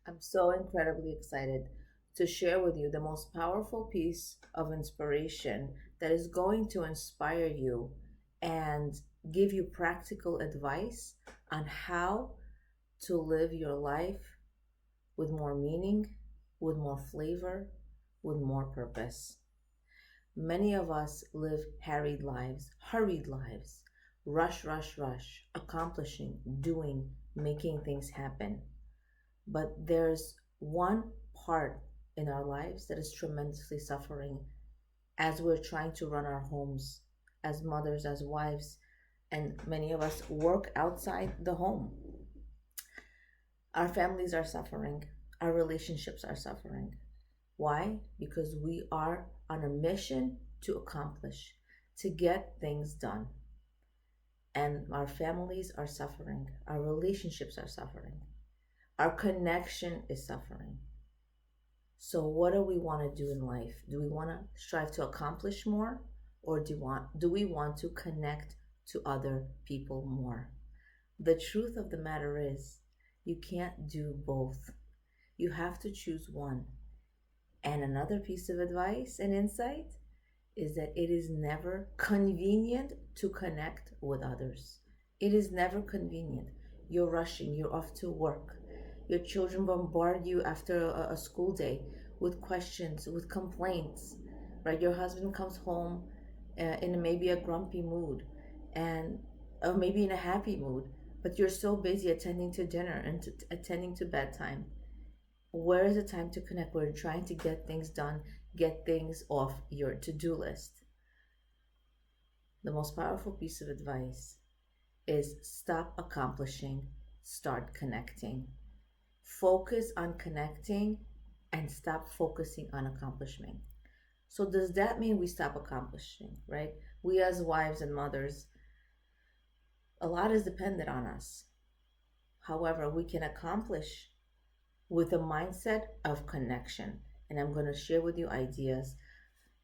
I'm so incredibly excited to share with you the most powerful piece of inspiration that is going to inspire you and give you practical advice on how to live your life with more meaning, with more flavor, with more purpose. Many of us live hurried lives, rush, rush, rush, accomplishing, doing, making things happen. But there's one part in our lives that is tremendously suffering as we're trying to run our homes as mothers, as wives, and many of us work outside the home. Our families are suffering, our relationships are suffering. Why? Because we are on a mission to accomplish, to get things done. And our families are suffering, our relationships are suffering, our connection is suffering. So what do we want to do in life? Do we want to strive to accomplish more, or do we want to connect to other people more? The truth of the matter is you can't do both. You have to choose one. And another piece of advice and insight is that it is never convenient to connect with others. It is never convenient. You're rushing, you're off to work. Your children bombard you after a school day with questions, with complaints, right? Your husband comes home in maybe a grumpy mood and or maybe in a happy mood, but you're so busy attending to dinner and attending to bedtime. Where is the time to connect? We're trying to get things done, get things off your to-do list. The most powerful piece of advice is stop accomplishing, start connecting. Focus on connecting and stop focusing on accomplishment. So does that mean we stop accomplishing, right? We as wives and mothers, a lot is dependent on us. However, we can accomplish with a mindset of connection. And I'm going to share with you ideas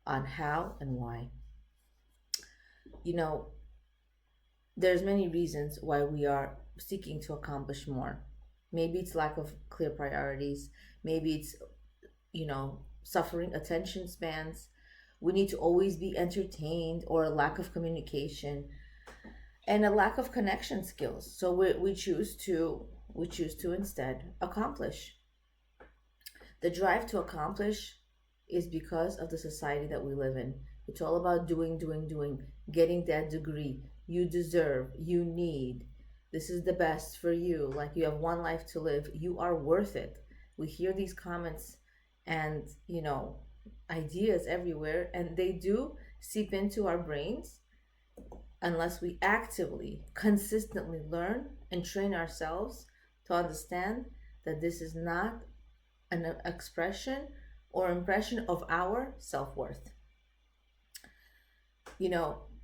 on how and why. You know, there's many reasons why we are seeking to accomplish more. Maybe it's lack of clear priorities. Maybe it's, suffering attention spans. We need to always be entertained, or a lack of communication and a lack of connection skills. So we choose to instead accomplish. The drive to accomplish is because of the society that we live in. It's all about doing, doing, doing, getting that degree. You deserve, you need. This is the best for you. Like, you have one life to live. You are worth it. We hear these comments and, ideas everywhere, and they do seep into our brains unless we actively, consistently learn and train ourselves to understand that this is not an expression or impression of our self-worth.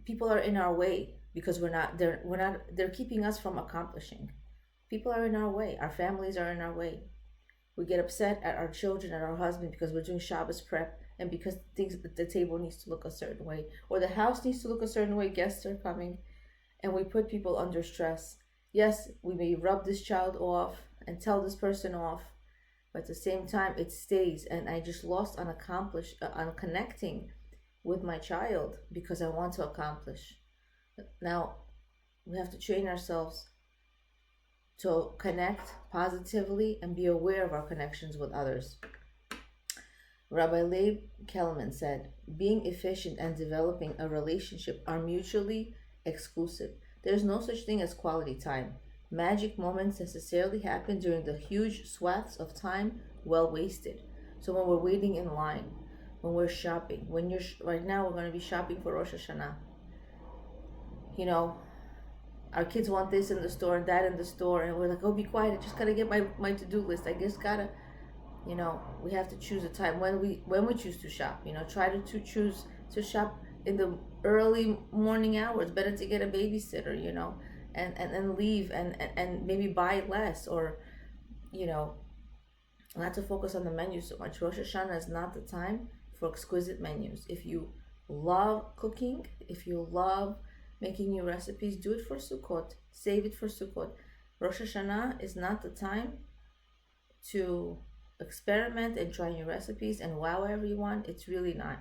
People are in our way because they're keeping us from accomplishing. People are in our way. Our families are in our way. We get upset at our children and our husband because we're doing Shabbos prep, and because the table needs to look a certain way, or the house needs to look a certain way, guests are coming, and we put people under stress. Yes, we may rub this child off and tell this person off, but at the same time it stays, and I just lost on connecting with my child because I want to accomplish. Now we have to train ourselves to connect positively and be aware of our connections with others. Rabbi Leib Kelman said, being efficient and developing a relationship are mutually exclusive. There's no such thing as quality time. Magic moments necessarily happen during the huge swaths of time well wasted. So when we're waiting in line, when we're shopping, right now we're going to be shopping for Rosh Hashana. Our kids want this in the store and that in the store, and we're like, oh, be quiet, I just gotta get my to-do list. I just gotta, we have to choose a time when we choose to shop. Try to choose to shop in the early morning hours. Better to get a babysitter, and leave and maybe buy less, or not to focus on the menu so much. Rosh Hashanah is not the time for exquisite menus. If you love cooking, if you love making new recipes, do it for Sukkot. Save it for Sukkot. Rosh Hashanah is not the time to experiment and try new recipes and wow everyone. It's really not.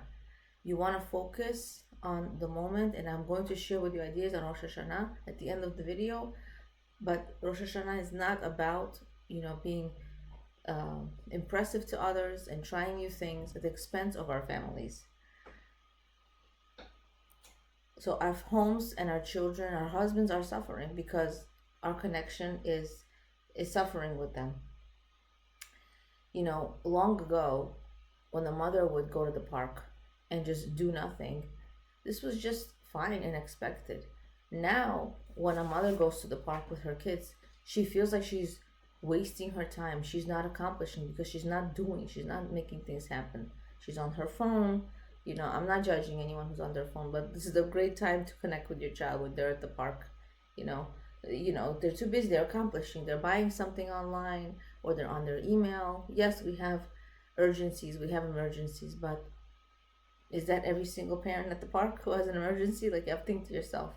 You want to focus on the moment, and I'm going to share with you ideas on Rosh Hashanah at the end of the video. But Rosh Hashanah is not about, being impressive to others and trying new things at the expense of our families. So our homes and our children, our husbands are suffering because our connection is suffering with them. Long ago, when the mother would go to the park and just do nothing, this was just fine and expected. Now, when a mother goes to the park with her kids, she feels like she's wasting her time. She's not accomplishing because she's not making things happen. She's on her phone. I'm not judging anyone who's on their phone, but this is a great time to connect with your child when they're at the park. They're too busy. They're accomplishing. They're buying something online, or they're on their email. Yes, we have urgencies. We have emergencies, but is that every single parent at the park who has an emergency? Like, you have to think to yourself.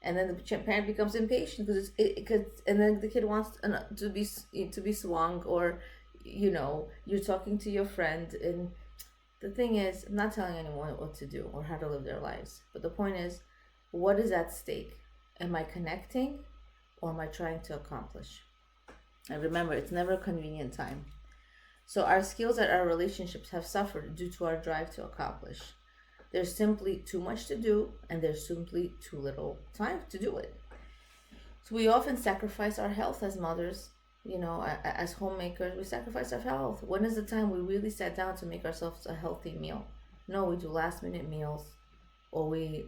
And then the parent becomes impatient and then the kid wants to be swung, or you're talking to your friend. And the thing is, I'm not telling anyone what to do or how to live their lives, but the point is, what is at stake? Am I connecting, or am I trying to accomplish? And remember, it's never a convenient time. So our skills at our relationships have suffered due to our drive to accomplish. There's simply too much to do, and there's simply too little time to do it. So we often sacrifice our health as mothers, as homemakers. We sacrifice our health. When is the time we really sat down to make ourselves a healthy meal? No, we do last minute meals, or we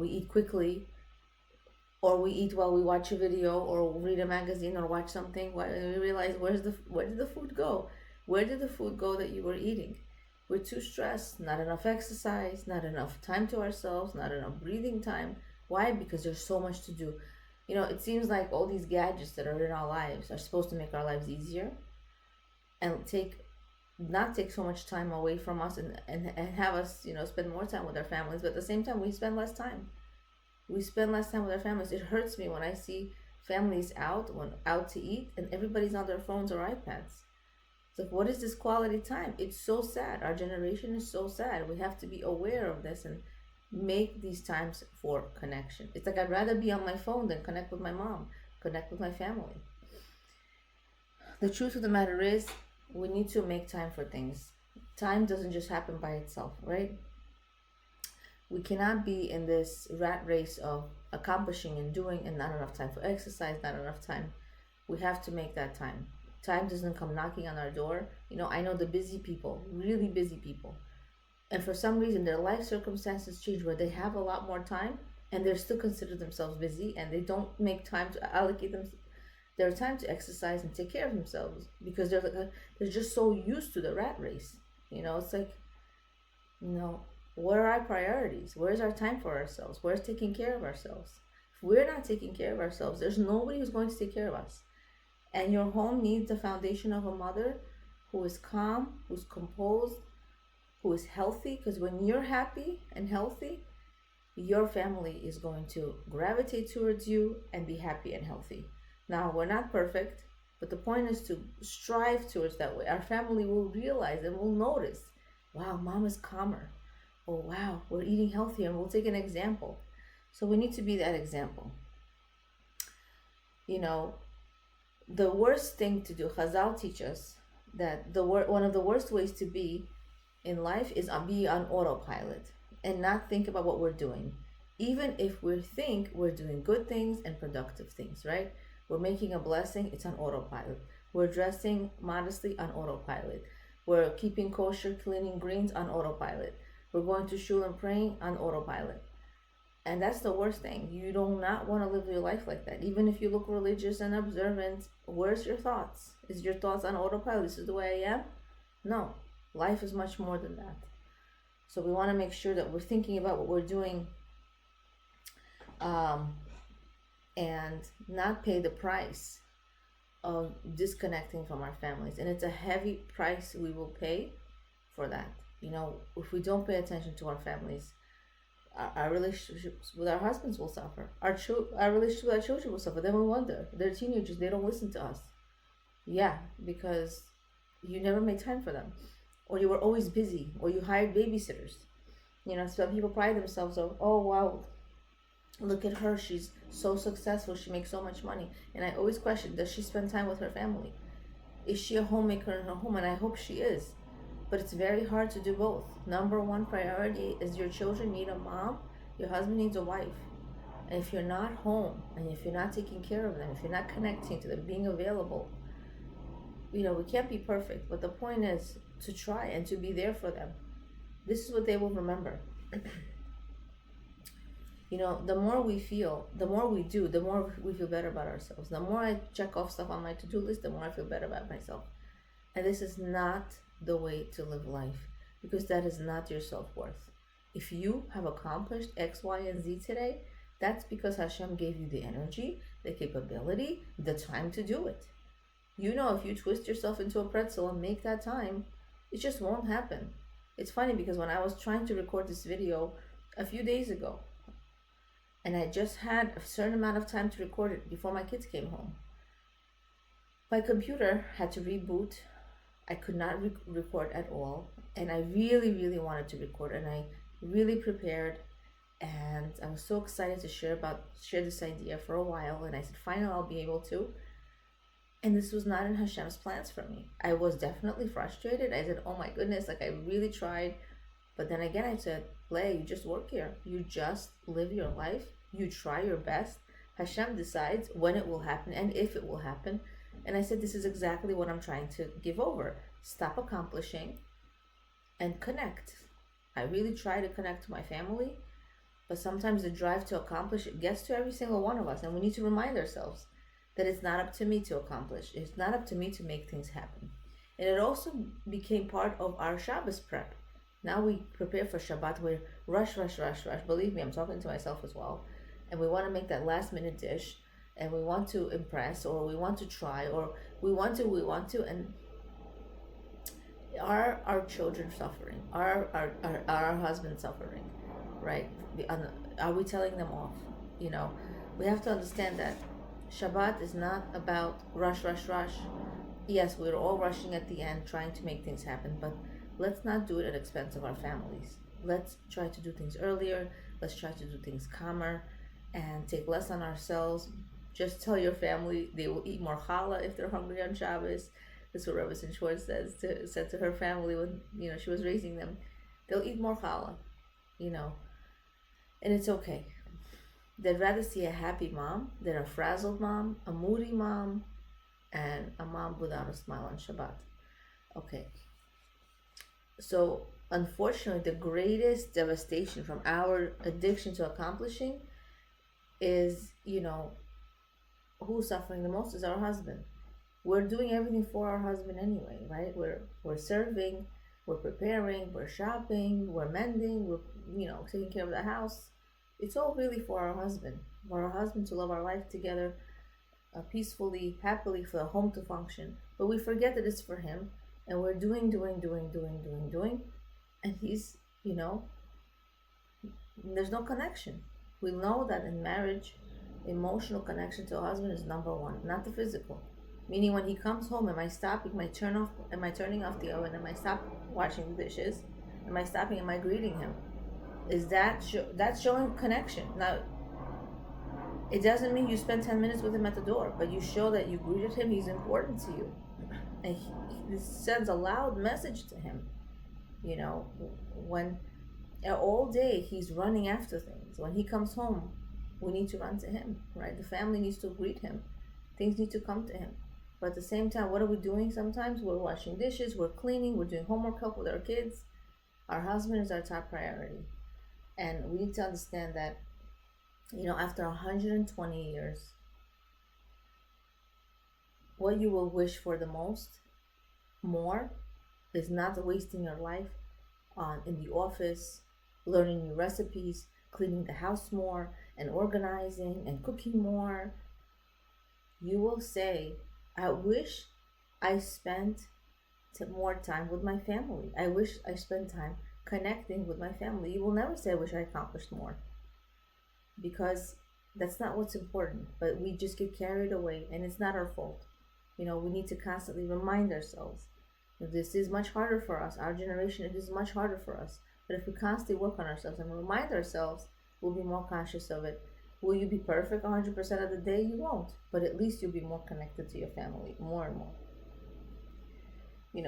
eat quickly, or we eat while we watch a video or read a magazine or watch something. We realize, where did the food go? Where did the food go that you were eating? We're too stressed, not enough exercise, not enough time to ourselves, not enough breathing time. Why? Because there's so much to do. It seems like all these gadgets that are in our lives are supposed to make our lives easier and not take so much time away from us, and have us, spend more time with our families. But at the same time, we spend less time. With our families. It hurts me when I see families out to eat, and everybody's on their phones or iPads. It's like, what is this quality time? It's so sad. Our generation is so sad. We have to be aware of this and make these times for connection. It's like, I'd rather be on my phone than connect with my mom, connect with my family. The truth of the matter is, we need to make time for things. Time doesn't just happen by itself, right? We cannot be in this rat race of accomplishing and doing, and not enough time for exercise, not enough time. We have to make that time. Time doesn't come knocking on our door. I know the busy people, really busy people, and for some reason their life circumstances change where they have a lot more time, and they still consider themselves busy, and they don't make time to allocate their time to exercise and take care of themselves, because they're just so used to the rat race. It's like, what are our priorities? Where's our time for ourselves? Where's taking care of ourselves? If we're not taking care of ourselves, there's nobody who's going to take care of us. And your home needs the foundation of a mother who is calm, who's composed, who is healthy. Because when you're happy and healthy, your family is going to gravitate towards you and be happy and healthy. Now, we're not perfect, but the point is to strive towards that way. Our family will realize and will notice, wow, mom is calmer. Oh, wow, we're eating healthier, and we'll take an example. So we need to be that example. The worst thing to do, Chazal teach us that one of the worst ways to be in life is be on autopilot and not think about what we're doing. Even if we think we're doing good things and productive things, right? We're making a blessing, it's on autopilot. We're dressing modestly, on autopilot. We're keeping kosher, cleaning greens, on autopilot. We're going to shul and praying, on autopilot. And that's the worst thing. You do not want to live your life like that. Even if you look religious and observant, where's your thoughts? Is your thoughts on autopilot? This is the way I am? No. Life is much more than that. So we want to make sure that we're thinking about what we're doing, and not pay the price of disconnecting from our families. And it's a heavy price we will pay for that. If we don't pay attention to our families, our relationships with our husbands will suffer. Our relationship with our children will suffer. Then we wonder, they're teenagers, they don't listen to us. Yeah, because you never made time for them, or you were always busy, or you hired babysitters. Some people pride themselves on, oh wow, look at her, she's so successful, she makes so much money. And I always question, does she spend time with her family? Is she a homemaker in her home? And I hope she is. But it's very hard to do both. Number one priority is your children need a mom, your husband needs a wife. And if you're not home, and if you're not taking care of them, if you're not connecting to them, being available, we can't be perfect. But the point is to try and to be there for them. This is what they will remember. The more we feel, the more we do, the more we feel better about ourselves. The more I check off stuff on my to-do list, the more I feel better about myself. And this is not the way to live life, because that is not your self-worth. If you have accomplished X, Y, and Z today, that's because Hashem gave you the energy, the capability, the time to do it. If you twist yourself into a pretzel and make that time, it just won't happen. It's funny because when I was trying to record this video a few days ago, and I just had a certain amount of time to record it before my kids came home, my computer had to reboot. I could not record at all, and I really, really wanted to record, and I really prepared, and I was so excited to share this idea for a while, and I said, finally, I'll be able to. And this was not in Hashem's plans for me. I was definitely frustrated. I said, oh my goodness, I really tried. But then again, I said, Leah, you just work here. You just live your life. You try your best. Hashem decides when it will happen and if it will happen. And I said, this is exactly what I'm trying to give over. Stop accomplishing and connect. I really try to connect to my family, but sometimes the drive to accomplish it gets to every single one of us. And we need to remind ourselves that it's not up to me to accomplish. It's not up to me to make things happen. And it also became part of our Shabbos prep. Now we prepare for Shabbat. We're rush. Believe me, I'm talking to myself as well. And we want to make that last minute dish, and we want to impress, or we want to try, or we want to, and are our children suffering? Are our husbands suffering? Right? Are we telling them off? We have to understand that Shabbat is not about rush. Yes, we're all rushing at the end, trying to make things happen, but let's not do it at the expense of our families. Let's try to do things earlier. Let's try to do things calmer and take less on ourselves. Just tell your family they will eat more challah if they're hungry on Shabbos. That's what Rebbe Schwartz said to her family when she was raising them. They'll eat more challah, and it's okay. They'd rather see a happy mom than a frazzled mom, a moody mom, and a mom without a smile on Shabbat. Okay. So, unfortunately, the greatest devastation from our addiction to accomplishing is, who's suffering the most is our husband. We're doing everything for our husband anyway, right? We're serving, we're preparing, we're shopping, we're mending, we're taking care of the house. It's all really for our husband to love our life together, peacefully, happily, for the home to function. But we forget that it's for him, and we're doing, and he's, there's no connection. We know that in marriage, emotional connection to a husband is number one, not the physical. Meaning, when he comes home, am I turning off the oven? Am I stop washing the dishes? Am I greeting him? Is that's showing connection. Now, it doesn't mean you spend 10 minutes with him at the door, but you show that you greeted him, he's important to you. And this sends a loud message to him. When all day he's running after things. When he comes home, we need to run to him, right? The family needs to greet him. Things need to come to him. But at the same time, what are we doing sometimes? We're washing dishes, we're cleaning, we're doing homework help with our kids. Our husband is our top priority. And we need to understand that, after 120 years, what you will wish for the more, is not wasting your life in the office, learning new recipes, cleaning the house more, and organizing and cooking more. You will say, I wish I spent more time with my family. I wish I spent time connecting with my family. You will never say, I wish I accomplished more, because that's not what's important. But we just get carried away, and it's not our fault. We need to constantly remind ourselves that this is much harder for us. Our generation, it is much harder for us. But if we constantly work on ourselves and remind ourselves, we'll be more conscious of it. Will you be perfect 100% of the day? You won't. But at least you'll be more connected to your family, more and more.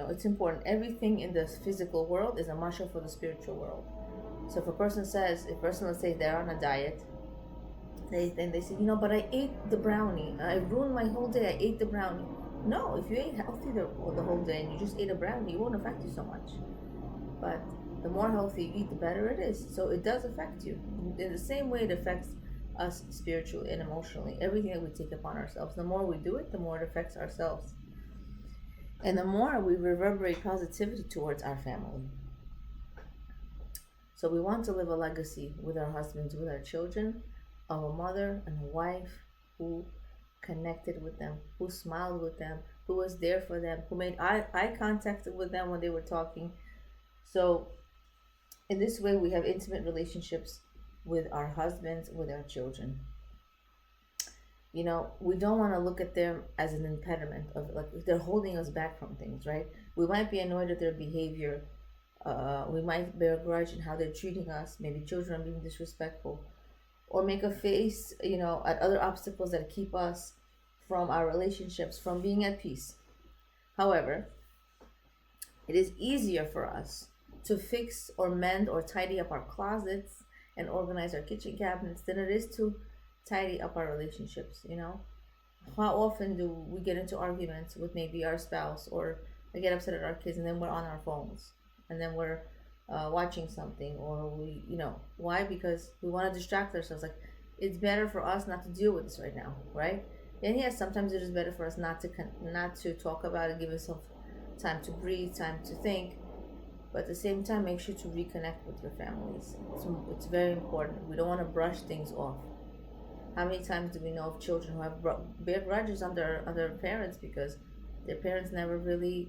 It's important. Everything in the physical world is a mashal for the spiritual world. So if a person let's say they're on a diet, then they say, but I ate the brownie. I ruined my whole day. I ate the brownie. No, if you ate healthy the whole day and you just ate a brownie, it won't affect you so much. But the more healthy you eat, the better it is. So it does affect you. In the same way it affects us spiritually and emotionally. Everything that we take upon ourselves, the more we do it, the more it affects ourselves. And the more we reverberate positivity towards our family. So we want to live a legacy with our husbands, with our children, of a mother and a wife who connected with them, who smiled with them, who was there for them, who made eye contact with them when they were talking. So in this way, we have intimate relationships with our husbands, with our children. We don't want to look at them as an impediment of if they're holding us back from things, right? We might be annoyed at their behavior. We might bear a grudge in how they're treating us. Maybe children are being disrespectful, or make a face, at other obstacles that keep us from our relationships, from being at peace. However, it is easier for us to fix or mend or tidy up our closets and organize our kitchen cabinets than it is to tidy up our relationships. How often do we get into arguments with maybe our spouse, or we get upset at our kids, and then we're on our phones, and then we're watching something, or why? Because we want to distract ourselves. Like, it's better for us not to deal with this right now, right? And yes, sometimes it is better for us not to talk about it, give yourself time to breathe, time to think. But at the same time, make sure to reconnect with your families. It's very important. We don't want to brush things off. How many times do we know of children who have bear grudges on their parents because their parents never really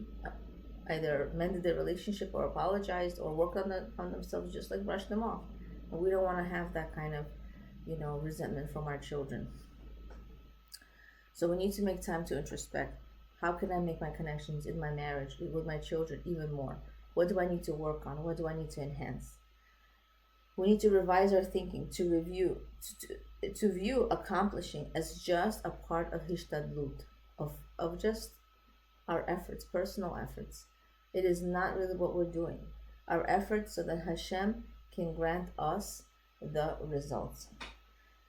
either mended their relationship or apologized or worked on themselves, just like brushed them off? And we don't want to have that kind of resentment from our children. So we need to make time to introspect. How can I make my connections in my marriage with my children even more? What do I need to work on? What do I need to enhance? We need to revise our thinking, to view accomplishing as just a part of hishtadlut, of just our efforts, personal efforts. It is not really what we're doing. Our efforts so that Hashem can grant us the results.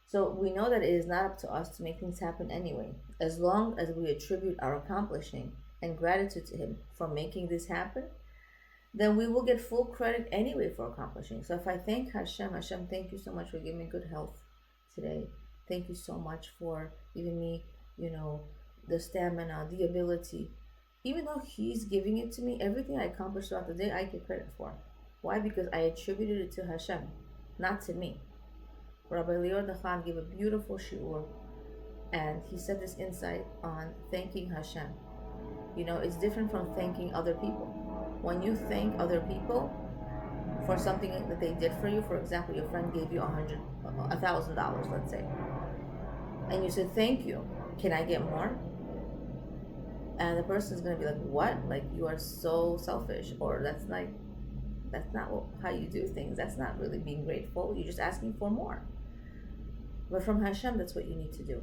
So we know that it is not up to us to make things happen anyway. As long as we attribute our accomplishing and gratitude to Him for making this happen, then we will get full credit anyway for accomplishing. So if I thank Hashem, thank you so much for giving me good health today. Thank you so much for giving me, the stamina, the ability. Even though He's giving it to me, everything I accomplished throughout the day, I get credit for. Why? Because I attributed it to Hashem, not to me. Rabbi Leah Khan gave a beautiful shiur, and he said this insight on thanking Hashem. It's different from thanking other people. When you thank other people for something that they did for you, for example, your friend gave you $1,000, let's say, and you said, thank you, can I get more? And the person's going to be like, what? Like, you are so selfish, or that's not how you do things. That's not really being grateful. You're just asking for more. But from Hashem, that's what you need to do.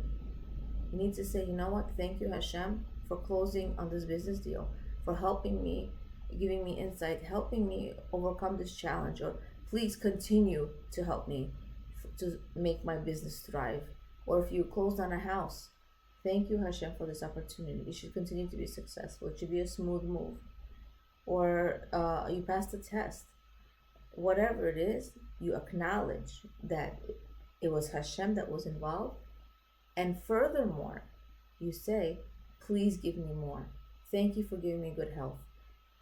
You need to say, you know what? Thank you, Hashem, for closing on this business deal, for helping me, giving me insight, helping me overcome this challenge, or please continue to help me to make my business thrive. Or if you closed on a house, thank you, Hashem, for this opportunity. It should continue to be successful. It should be a smooth move. Or you passed a test. Whatever it is, you acknowledge that it was Hashem that was involved. And furthermore, you say, please give me more. Thank you for giving me good health.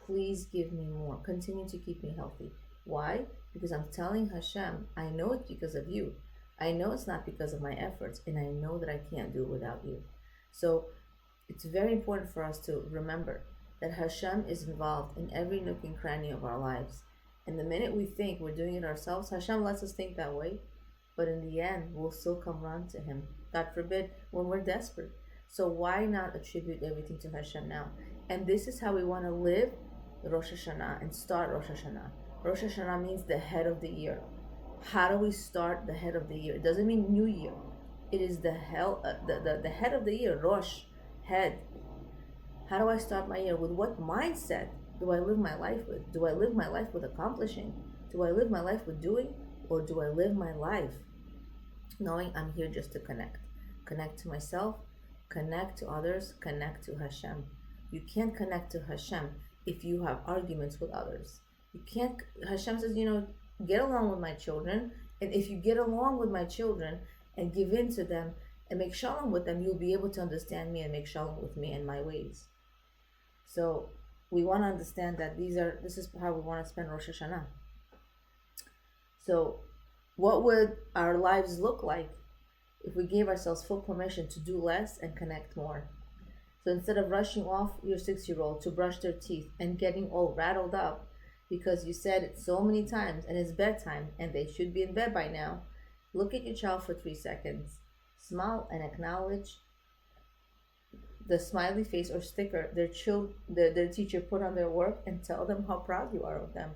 Please give me more. Continue to keep me healthy. Why? Because I'm telling Hashem, I know it's because of you. I know it's not because of my efforts, and I know that I can't do it without you. So it's very important for us to remember that Hashem is involved in every nook and cranny of our lives. And the minute we think we're doing it ourselves, Hashem lets us think that way. But in the end, we'll still come run to Him. God forbid, when we're desperate. So why not attribute everything to Hashem now? And this is how we want to live Rosh Hashanah and start Rosh Hashanah. Rosh Hashanah means the head of the year. How do we start the head of the year? It doesn't mean New Year. It is the head of the year, Rosh, head. How do I start my year? With what mindset do I live my life with? Do I live my life with accomplishing? Do I live my life with doing? Or do I live my life knowing I'm here just to connect? Connect to myself, connect to others, connect to Hashem. You can't connect to Hashem if you have arguments with others. You can't. Hashem says, get along with my children. And if you get along with my children and give in to them and make shalom with them, you'll be able to understand me and make shalom with me and my ways. So we want to understand that this is how we want to spend Rosh Hashanah. So what would our lives look like if we gave ourselves full permission to do less and connect more? So instead of rushing off your 6-year-old to brush their teeth and getting all rattled up because you said it so many times and it's bedtime and they should be in bed by now, look at your child for 3 seconds. Smile and acknowledge the smiley face or sticker their teacher put on their work and tell them how proud you are of them.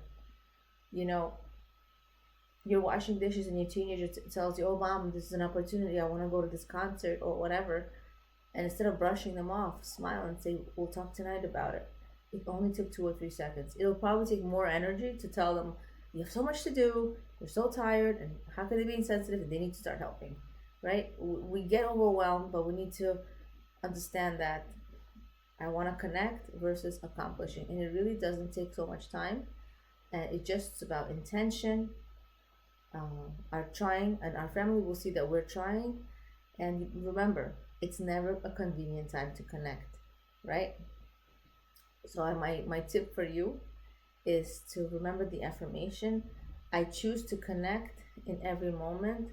You're washing dishes and your teenager tells you, oh mom, this is an opportunity, I want to go to this concert or whatever. And instead of brushing them off, smile and say, we'll talk tonight about it. It only took 2 or 3 seconds. It'll probably take more energy to tell them, you have so much to do, you're so tired, and how can they be insensitive? And they need to start helping, right? We get overwhelmed, but we need to understand that I want to connect versus accomplishing. And it really doesn't take so much time. And it's just about intention, our trying, and our family will see that we're trying. And remember, it's never a convenient time to connect, right? So my tip for you is to remember the affirmation, I choose to connect in every moment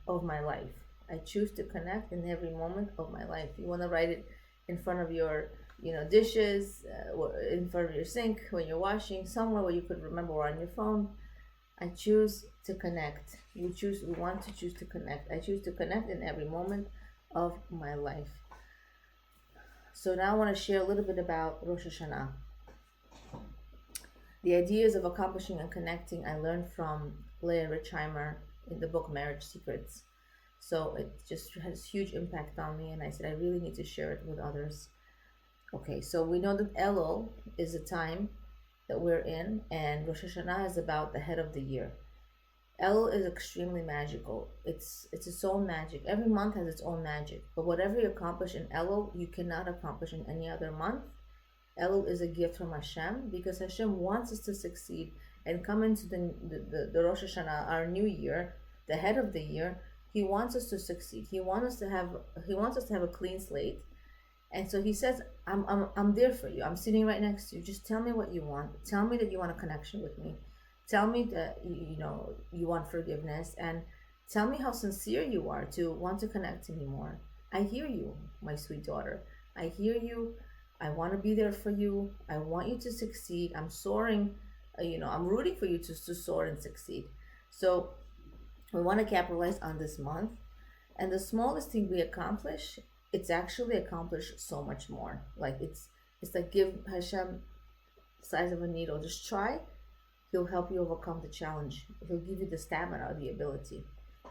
of my life. I choose to connect in every moment of my life. You want to write it in front of your dishes, in front of your sink, when you're washing, somewhere where you could remember, or on your phone. I choose to connect. We want to choose to connect. I choose to connect in every moment of my life. So now I want to share a little bit about Rosh Hashanah. The ideas of accomplishing and connecting I learned from Leah in the book Marriage Secrets. So it just has huge impact on me, and I said I really need to share it with others. Okay, so we know that Elul is a time that we're in, and Rosh Hashanah is about the head of the year. Elul is extremely magical. It's its own magic. Every month has its own magic. But whatever you accomplish in Elul, you cannot accomplish in any other month. Elul is a gift from Hashem because Hashem wants us to succeed and come into the Rosh Hashanah, our new year, the head of the year. He wants us to succeed. He wants us to have a clean slate. And so he says, I'm there for you. I'm sitting right next to you. Just tell me what you want. Tell me that you want a connection with me. Tell me that you want forgiveness, and tell me how sincere you are to want to connect to me more. I hear you, my sweet daughter. I hear you. I want to be there for you. I want you to succeed. I'm soaring. I'm rooting for you to soar and succeed. So we want to capitalize on this month. And the smallest thing we accomplish, it's actually accomplished so much more. Like it's like give Hashem the size of a needle. Just try. He'll help you overcome the challenge. He'll give you the stamina, the ability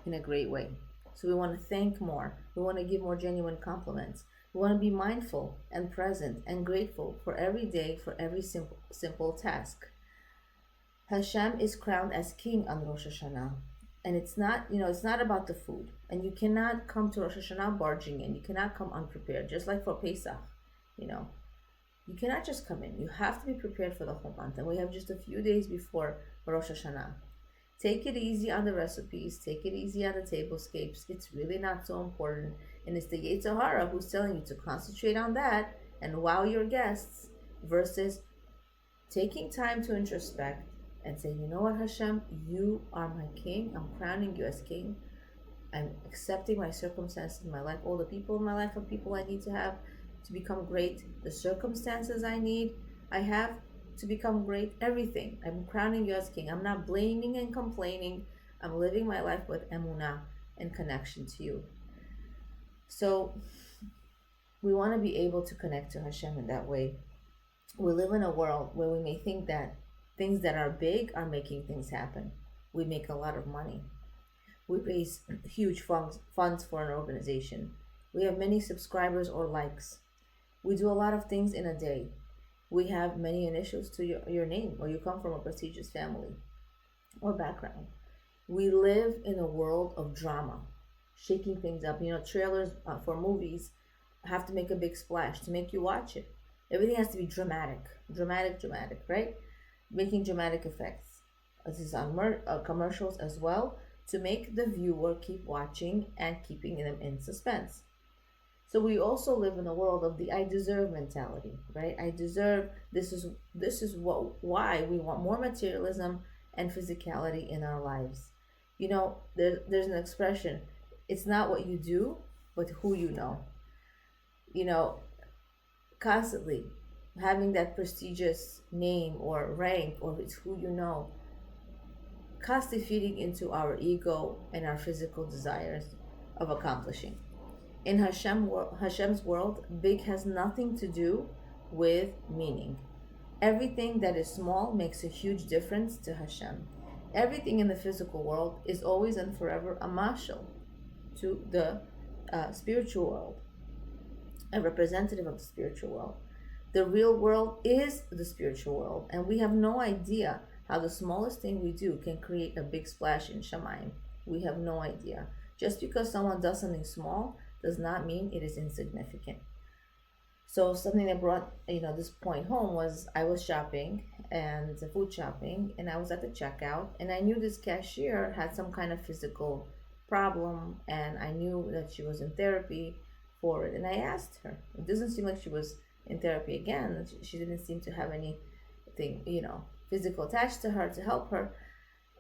in a great way. So we want to thank more. We want to give more genuine compliments. We want to be mindful and present and grateful for every day, for every simple task. Hashem is crowned as king on Rosh Hashanah. And it's not about the food. And you cannot come to Rosh Hashanah barging in. You cannot come unprepared, just like for Pesach, You cannot just come in. You have to be prepared for the whole month. And we have just a few days before Rosh Hashanah. Take it easy on the recipes. Take it easy on the tablescapes. It's really not so important. And it's the Yetzer Hara who's telling you to concentrate on that and wow your guests versus taking time to introspect and say, you know what, Hashem, you are my king. I'm crowning you as king. I'm accepting my circumstances in my life. All the people in my life are people I need to have to become great. The circumstances I have to become great. Everything. I'm crowning you as king. I'm not blaming and complaining. I'm living my life with emunah and connection to you. So we want to be able to connect to Hashem in that way. We live in a world where we may think that things that are big are making things happen. We make a lot of money. We raise huge funds for an organization. We have many subscribers or likes. We do a lot of things in a day. We have many initials to your name, or you come from a prestigious family or background. We live in a world of drama, shaking things up. Trailers for movies have to make a big splash to make you watch it. Everything has to be dramatic, right? Making dramatic effects. This is on commercials as well, to make the viewer keep watching and keeping them in suspense. So we also live in a world of the I deserve mentality, right? I deserve. This is why we want more materialism and physicality in our lives. There's an expression. It's not what you do, but who you know. Constantly having that prestigious name or rank, or it's who you know, constantly feeding into our ego and our physical desires of accomplishing. In Hashem's world, big has nothing to do with meaning. Everything that is small makes a huge difference to Hashem. Everything in the physical world is always and forever a mashal to the spiritual world, a representative of the spiritual world. The real world is the spiritual world, and we have no idea how the smallest thing we do can create a big splash in Shamayim. We have no idea. Just because someone does something small does not mean it is insignificant. So something that brought this point home was I was shopping and food shopping, and I was at the checkout, and I knew this cashier had some kind of physical problem, and I knew that she was in therapy for it. And I asked her. It doesn't seem like she was in therapy again. She didn't seem to have anything physical attached to her to help her.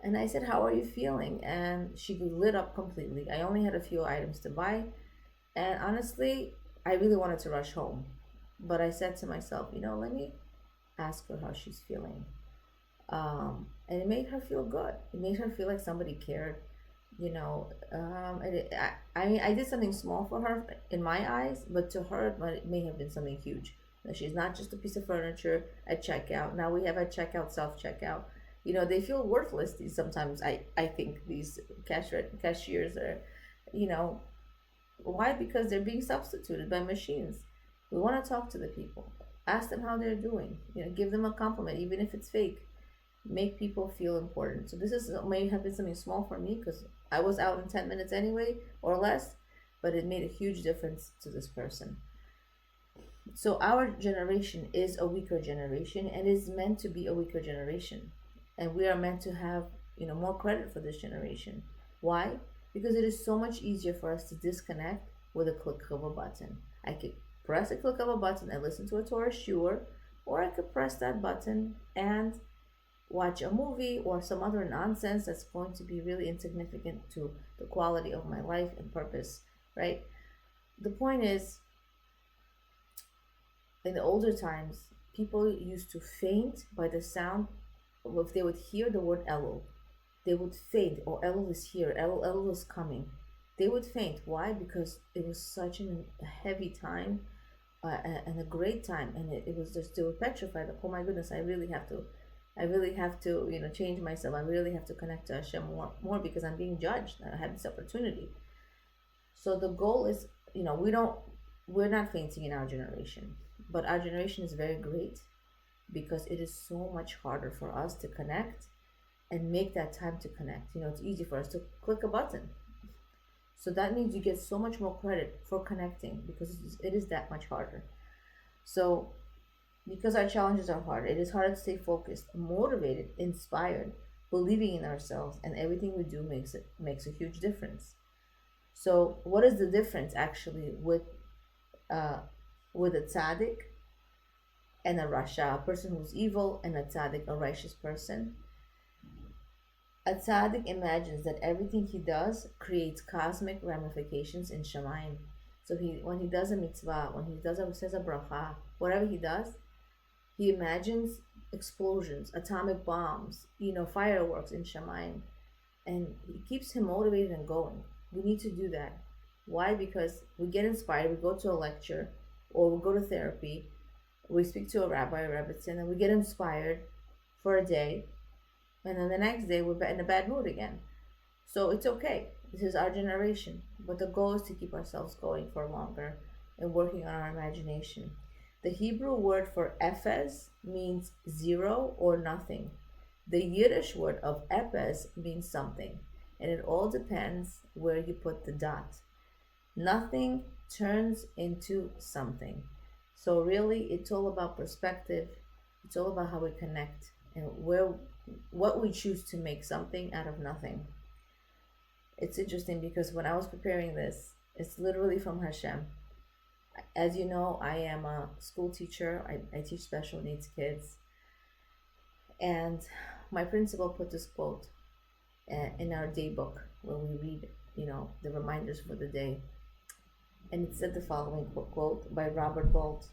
And I said, "How are you feeling?" And she lit up completely. I only had a few items to buy, and honestly, I really wanted to rush home. But I said to myself, let me ask her how she's feeling. And it made her feel good. It made her feel like somebody cared. I did something small for her in my eyes, but to her, it may have been something huge. She's not just a piece of furniture at checkout. Now we have at checkout, self-checkout. They feel worthless. Sometimes I think these cashiers are, why? Because they're being substituted by machines. We want to talk to the people. Ask them how they're doing. Give them a compliment, even if it's fake. Make people feel important. So this may have been something small for me because I was out in 10 minutes anyway or less, but it made a huge difference to this person. So our generation is a weaker generation, and is meant to be a weaker generation. And we are meant to have, more credit for this generation. Why? Because it is so much easier for us to disconnect with a click of a button. I could press a click of a button and listen to a Torah shiur, or I could press that button and watch a movie or some other nonsense that's going to be really insignificant to the quality of my life and purpose, right? The point is, in the older times, people used to faint by the sound. If they would hear the word Elul, they would faint. Oh, Elul is here. Elul is coming. They would faint. Why? Because it was such a heavy time and a great time, and it was just, they were petrified. Oh my goodness, I really have to change myself. I really have to connect to Hashem more because I'm being judged. I have this opportunity. So the goal is, we're not fainting in our generation, but our generation is very great because it is so much harder for us to connect and make that time to connect. It's easy for us to click a button. So that means you get so much more credit for connecting because it is that much harder. So because our challenges are hard, it is harder to stay focused, motivated, inspired, believing in ourselves, and everything we do makes a huge difference. So what is the difference actually with a tzaddik and a rasha, a person who's evil, and a tzaddik, a righteous person? A tzaddik imagines that everything he does creates cosmic ramifications in Shamayim. So when he does a mitzvah, when he says a bracha, whatever he does, he imagines explosions, atomic bombs, fireworks in Shamayim. And it keeps him motivated and going. We need to do that. Why? Because we get inspired, we go to a lecture, or we go to therapy, we speak to a rabbi or rebbitzin, and we get inspired for a day, and then the next day we're in a bad mood again. So it's okay. This is our generation. But the goal is to keep ourselves going for longer and working on our imagination. The Hebrew word for ephes means zero or nothing. The Yiddish word of epes means something. And it all depends where you put the dot. Nothing turns into something. So really, it's all about perspective. It's all about how we connect and what we choose to make something out of nothing. It's interesting because when I was preparing this, it's literally from Hashem. As you know, I am a school teacher. I teach special needs kids. And my principal put this quote in our day book where we read, the reminders for the day. And it said the following quote by Robert Bolt: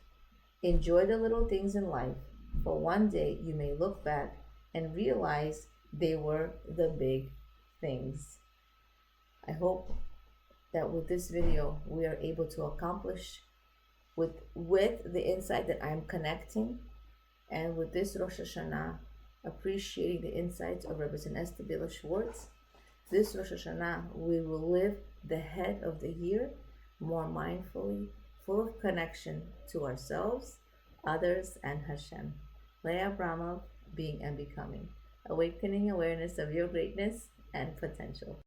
"Enjoy the little things in life, for one day you may look back and realize they were the big things." I hope that with this video we are able to accomplish with the insight that I'm connecting, and with this Rosh Hashanah appreciating the insights of Rebbe Esther Schwartz. This Rosh Hashanah we will live the head of the year more mindfully, full of connection to ourselves, others, and Hashem. Leah Abramov, being and becoming, awakening awareness of your greatness and potential.